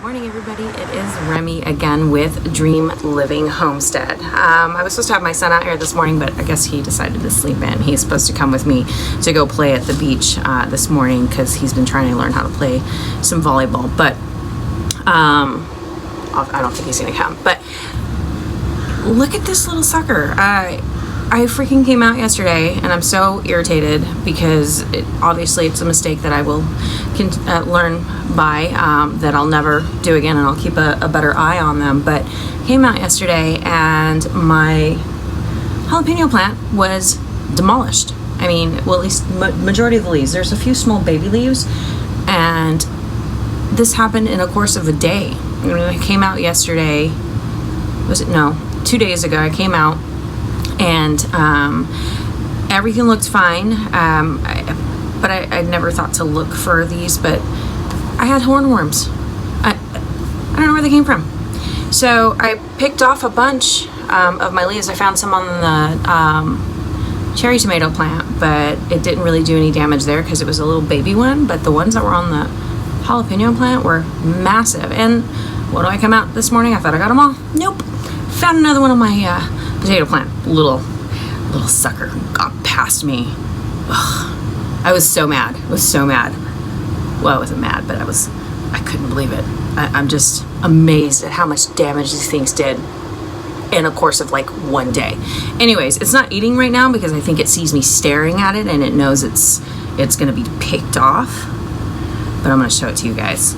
Morning everybody, it is Remy again with Dream Living Homestead. I was supposed to have my son out here this morning, but I guess he decided to sleep in. He's supposed to come with me to go play at the beach this morning because he's been trying to learn how to play some volleyball, but I don't think he's gonna come. But look at this little sucker. I freaking came out yesterday and I'm so irritated because obviously it's a mistake that I will learn by, that I'll never do again, and I'll keep a better eye on them. But came out yesterday and my jalapeno plant was demolished. I mean, well, at least majority of the leaves. There's a few small baby leaves, and this happened in a course of a day. I mean, I came out yesterday, 2 days ago I came out, and everything looked fine, but I'd never thought to look for these, but I had hornworms. I don't know where they came from. So I picked off a bunch of my leaves. I found some on the cherry tomato plant, but it didn't really do any damage there because it was a little baby one, but the ones that were on the jalapeno plant were massive. And what do I come out this morning? I thought I got them all. Nope. Found another one on my potato plant. Little sucker got past me. Ugh. I was so mad. I was so mad. Well, I wasn't mad, but I couldn't believe it. I'm just amazed at how much damage these things did in a course of like one day. Anyways, it's not eating right now because I think it sees me staring at it and it knows it's gonna be picked off. But I'm gonna show it to you guys.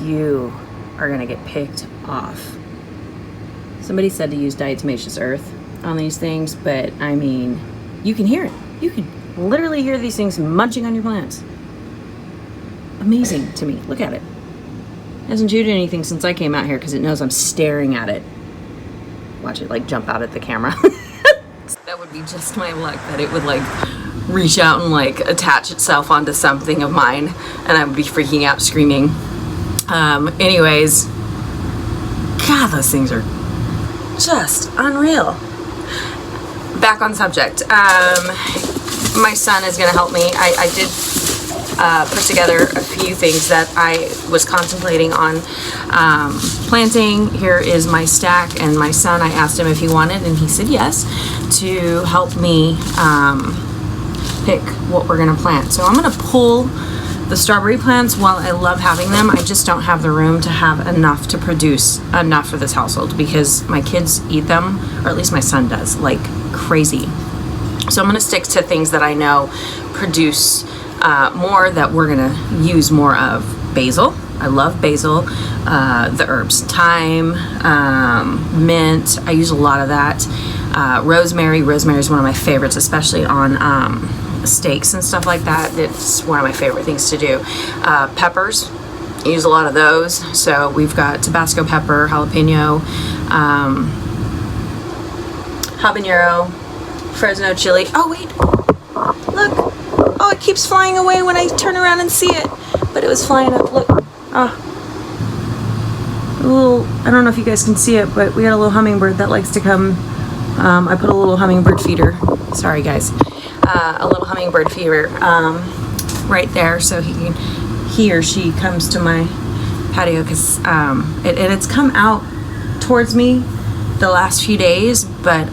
You are gonna get picked off. Somebody said to use diatomaceous earth on these things, but I mean, you can hear it. You can literally hear these things munching on your plants. Amazing to me. Look at it. It hasn't chewed anything since I came out here because it knows I'm staring at it. Watch it like jump out at the camera. That would be just my luck that it would like reach out and like attach itself onto something of mine, and I would be freaking out screaming. Anyways, God, those things are just unreal. Back on subject. My son is going to help me. I did put together a few things that I was contemplating on planting. Here is my stack, and my son, I asked him if he wanted, and he said yes, to help me pick what we're going to plant. So I'm going to pull the strawberry plants. While I love having them, I just don't have the room to have enough to produce enough for this household because my kids eat them, or at least my son does, like crazy. So I'm going to stick to things that I know produce more, that we're going to use more of. Basil. I love basil. The herbs. Thyme, mint. I use a lot of that. Rosemary. Rosemary is one of my favorites, especially on steaks and stuff like that. It's one of my favorite things to do. Peppers, I use a lot of those. So we've got Tabasco pepper, jalapeno, habanero, Fresno chili. Oh wait, look. Oh, it keeps flying away when I turn around and see it. But it was flying up. Look. I don't know if you guys can see it, but we had a little hummingbird that likes to come. I put a little hummingbird feeder. Sorry guys. A little hummingbird feeder right there, so he or she comes to my patio because it's come out towards me the last few days, but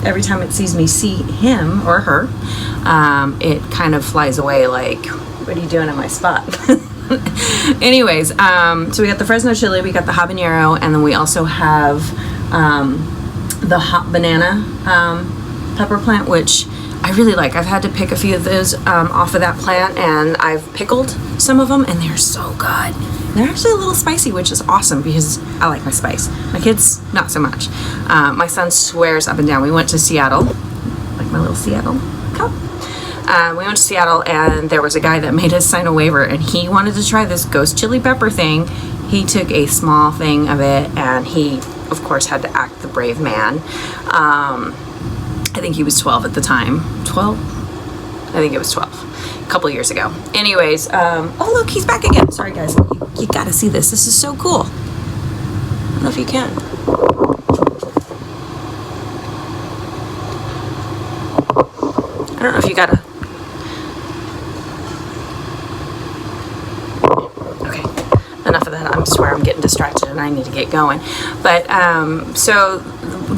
every time it sees me see him or her, it kind of flies away like, what are you doing in my spot? Anyways, so we got the Fresno chili, we got the habanero, and then we also have the hot banana pepper plant, which I really like. I've had to pick a few of those off of that plant, and I've pickled some of them, and they're so good. They're actually a little spicy, which is awesome because I like my spice. My kids, not so much. My son swears up and down. We went to Seattle, like my little Seattle cup. We went to Seattle, and there was a guy that made us sign a waiver, and he wanted to try this ghost chili pepper thing. He took a small thing of it, and he, of course, had to act the brave man. I think he was 12 at the time. 12? I think it was 12. A couple years ago. Anyways, oh look, he's back again. Sorry guys, you gotta see this. This is so cool. I don't know if you can. I don't know if you gotta distracted and I need to get going. But so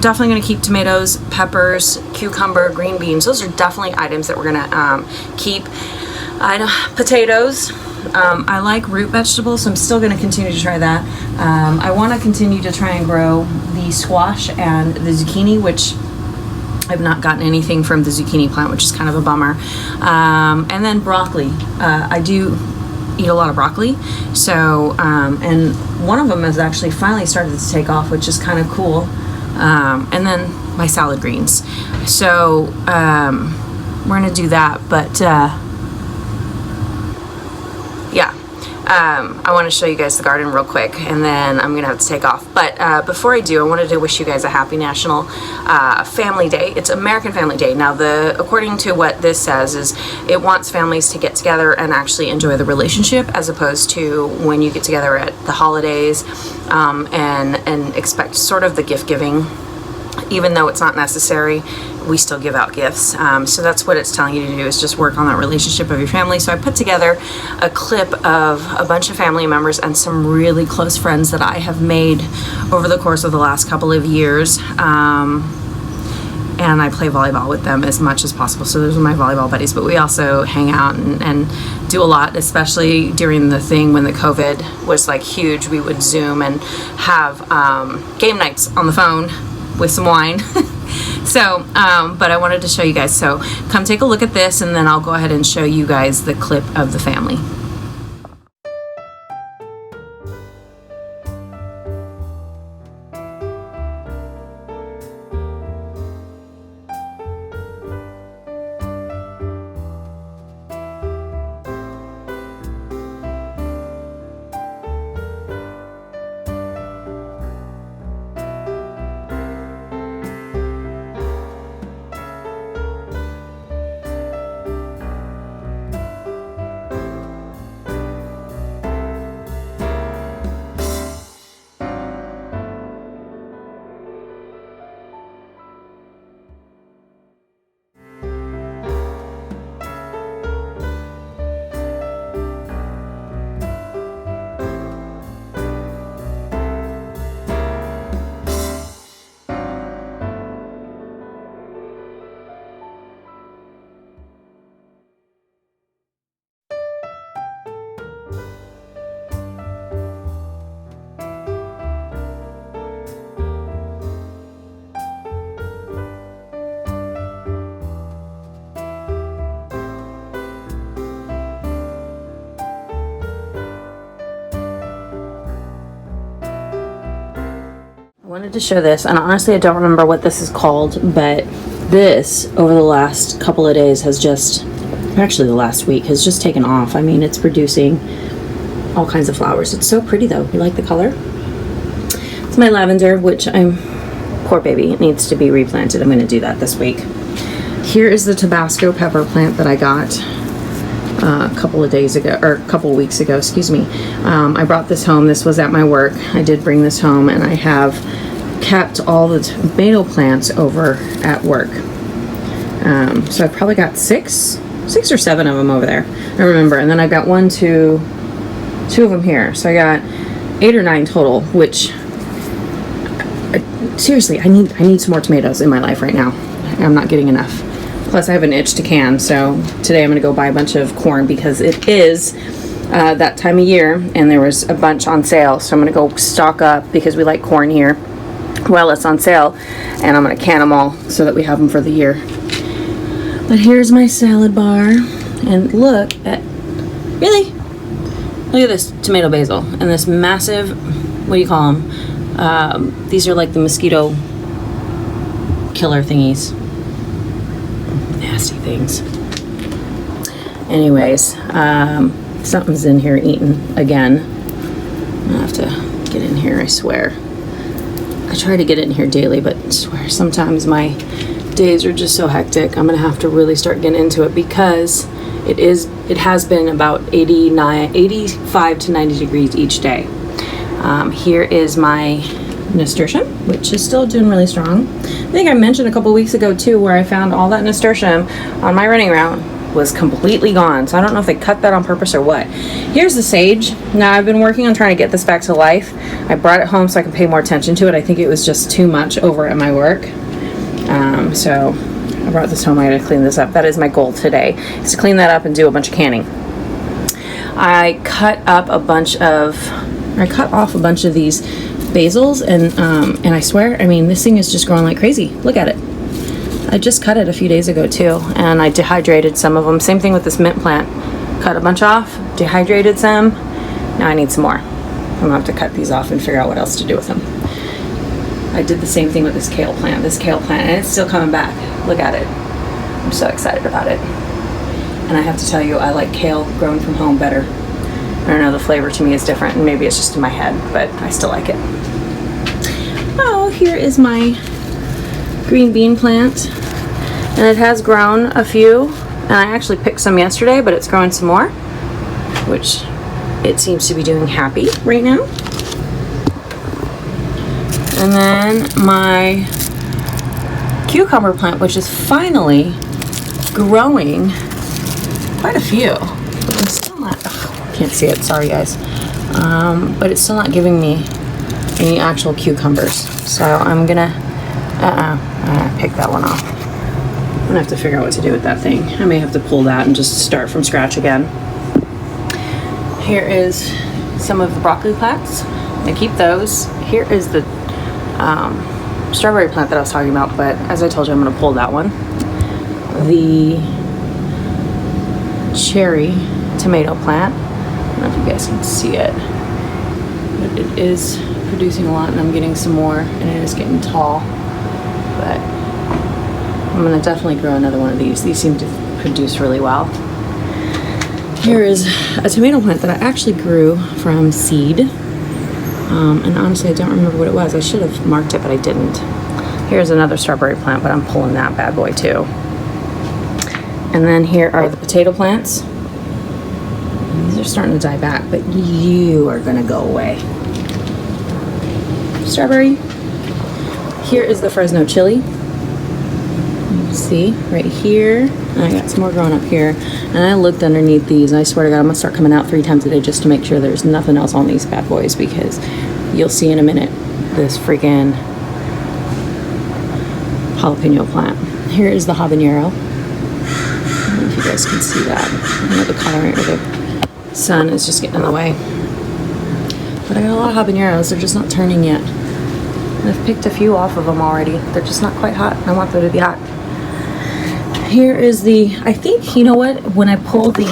definitely going to keep tomatoes, peppers, cucumber, green beans. Those are definitely items that we're going to keep. Potatoes. I like root vegetables, so I'm still going to continue to try that. I want to continue to try and grow the squash and the zucchini, which I've not gotten anything from the zucchini plant, which is kind of a bummer. And then broccoli. I do eat a lot of broccoli, so and one of them has actually finally started to take off, which is kind of cool. And then my salad greens. So we're going to do that, but yeah. I want to show you guys the garden real quick, and then I'm gonna have to take off. But before I do, I wanted to wish you guys a happy National Family Day. It's American Family Day. Now, according to what this says, is it wants families to get together and actually enjoy the relationship, as opposed to when you get together at the holidays and expect sort of the gift giving. Even though it's not necessary, we still give out gifts. So that's what it's telling you to do, is just work on that relationship of your family. So I put together a clip of a bunch of family members and some really close friends that I have made over the course of the last couple of years. And I play volleyball with them as much as possible. So those are my volleyball buddies, but we also hang out and do a lot, especially during the thing when the COVID was like huge. We would Zoom and have game nights on the phone with some wine. So, but I wanted to show you guys. So come take a look at this, and then I'll go ahead and show you guys the clip of the family. I wanted to show this, and honestly I don't remember what this is called, but this over the last couple of days has just, actually the last week, has just taken off. I mean, it's producing all kinds of flowers. It's so pretty though. You like the color? It's my lavender, which poor baby, it needs to be replanted. I'm going to do that this week. Here is the Tabasco pepper plant that I got a couple of days ago, or a couple of weeks ago, excuse me. I brought this home. This was at my work. I did bring this home, and I have kept all the tomato plants over at work. So I've probably got six or seven of them over there, I remember. And then I've got two of them here. So I got 8 or 9 total, which seriously, I need some more tomatoes in my life right now. I'm not getting enough. Plus I have an itch to can, so today I'm gonna go buy a bunch of corn because it is that time of year and there was a bunch on sale. So I'm gonna go stock up because we like corn here while it's on sale, and I'm gonna can them all so that we have them for the year. But here's my salad bar, and look at this tomato basil and this massive, what do you call them? These are like the mosquito killer thingies. Nasty things. Anyways, something's in here eating again. I'll have to get in here, I swear. I try to get in here daily, but I swear sometimes my days are just so hectic. I'm gonna have to really start getting into it because it has been about 85 to 90 degrees each day. Here is my nasturtium, which is still doing really strong. I think I mentioned a couple weeks ago too where I found all that nasturtium on my running route was completely gone. So I don't know if they cut that on purpose or what. Here's the sage. Now I've been working on trying to get this back to life. I brought it home so I can pay more attention to it. I think it was just too much over at my work. So I brought this home. I gotta clean this up. That is my goal today, is to clean that up and do a bunch of canning. I cut off a bunch of these basils, and I swear, I mean, this thing is just growing like crazy. Look at it. I just cut it a few days ago too, and I dehydrated some of them. Same thing with this mint plant. Cut a bunch off, dehydrated some. Now I need some more. I'm gonna have to cut these off and figure out what else to do with them. I did the same thing with this kale plant, and it's still coming back. Look at it. I'm so excited about it. And I have to tell you, I like kale grown from home better. I don't know, the flavor to me is different, and maybe it's just in my head, but I still like it. Oh, here is my green bean plant, and it has grown a few, and I actually picked some yesterday, but it's growing some more, which it seems to be doing happy right now. And then my cucumber plant, which is finally growing quite a few. It's still not, can't see it, sorry guys. But it's still not giving me any actual cucumbers. So I'm gonna pick that one off. I'm gonna have to figure out what to do with that thing. I may have to pull that and just start from scratch again. Here is some of the broccoli plants. I keep those. Here is the strawberry plant that I was talking about, but as I told you, I'm gonna pull that one. The cherry tomato plant. I don't know if you guys can see it, but it is producing a lot, and I'm getting some more, and it is getting tall. But I'm gonna definitely grow another one of these. These seem to produce really well. Here is a tomato plant that I actually grew from seed. And honestly, I don't remember what it was. I should have marked it, but I didn't. Here's another strawberry plant, but I'm pulling that bad boy too. And then here are the potato plants. These are starting to die back, but you are gonna go away. Strawberry. Here is the Fresno chili. You can see right here. And I got some more growing up here. And I looked underneath these, and I swear to God, I'm gonna start coming out 3 times a day just to make sure there's nothing else on these bad boys, because you'll see in a minute this freaking jalapeno plant. Here is the habanero. I don't know if you guys can see that. I know the coloring or the sun is just getting in the way. But I got a lot of habaneros. They're just not turning yet. And I've picked a few off of them already. They're just not quite hot. I want them to be hot. Here is the, I think, you know what? When I pull the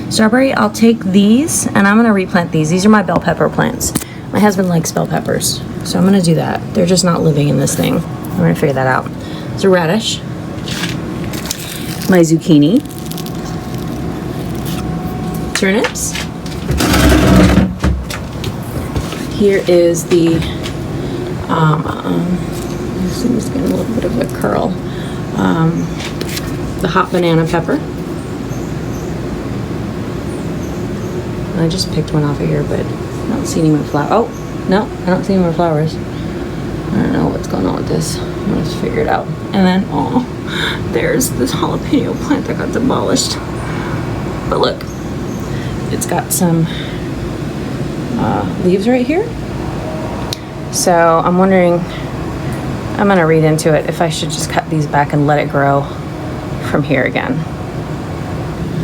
strawberry, I'll take these and I'm going to replant these. These are my bell pepper plants. My husband likes bell peppers, so I'm going to do that. They're just not living in this thing. I'm going to figure that out. It's a radish. My zucchini. Turnips. Here is the, this thing's getting a little bit of a curl. The hot banana pepper. I just picked one off of here, but I don't see any more flowers. Oh, no, I don't see any more flowers. I don't know what's going on with this. I'm gonna just figure it out. And then, oh, there's this jalapeno plant that got demolished. But look, it's got some leaves right here. So I'm wondering, I'm gonna read into it if I should just cut these back and let it grow from here again.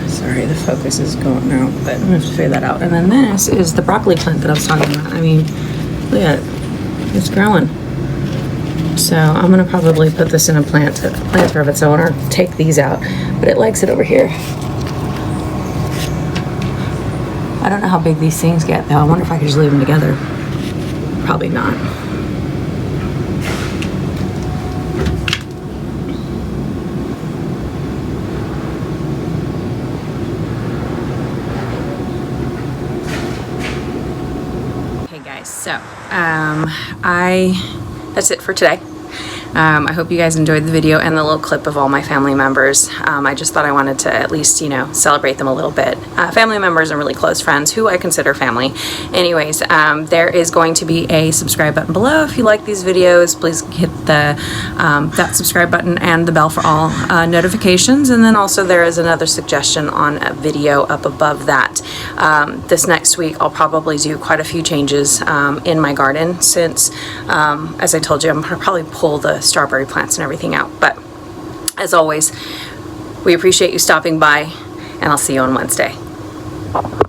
Sorry, the focus is going out, but I'm gonna have to figure that out. And then this is the broccoli plant that I was talking about. I mean, look at it, it's growing. So I'm gonna probably put this in a planter of its own, or take these out, but it likes it over here. I don't know how big these things get though. I wonder if I could just leave them together. Probably not. Okay guys, so that's it for today. I hope you guys enjoyed the video and the little clip of all my family members. I just thought I wanted to at least, you know, celebrate them a little bit. Family members and really close friends who I consider family. Anyways, there is going to be a subscribe button below. If you like these videos, please hit the that subscribe button and the bell for all notifications. And then also there is another suggestion on a video up above that. This next week I'll probably do quite a few changes in my garden since, as I told you, I'm gonna probably pull the strawberry plants and everything out. But as always, we appreciate you stopping by, and I'll see you on Wednesday.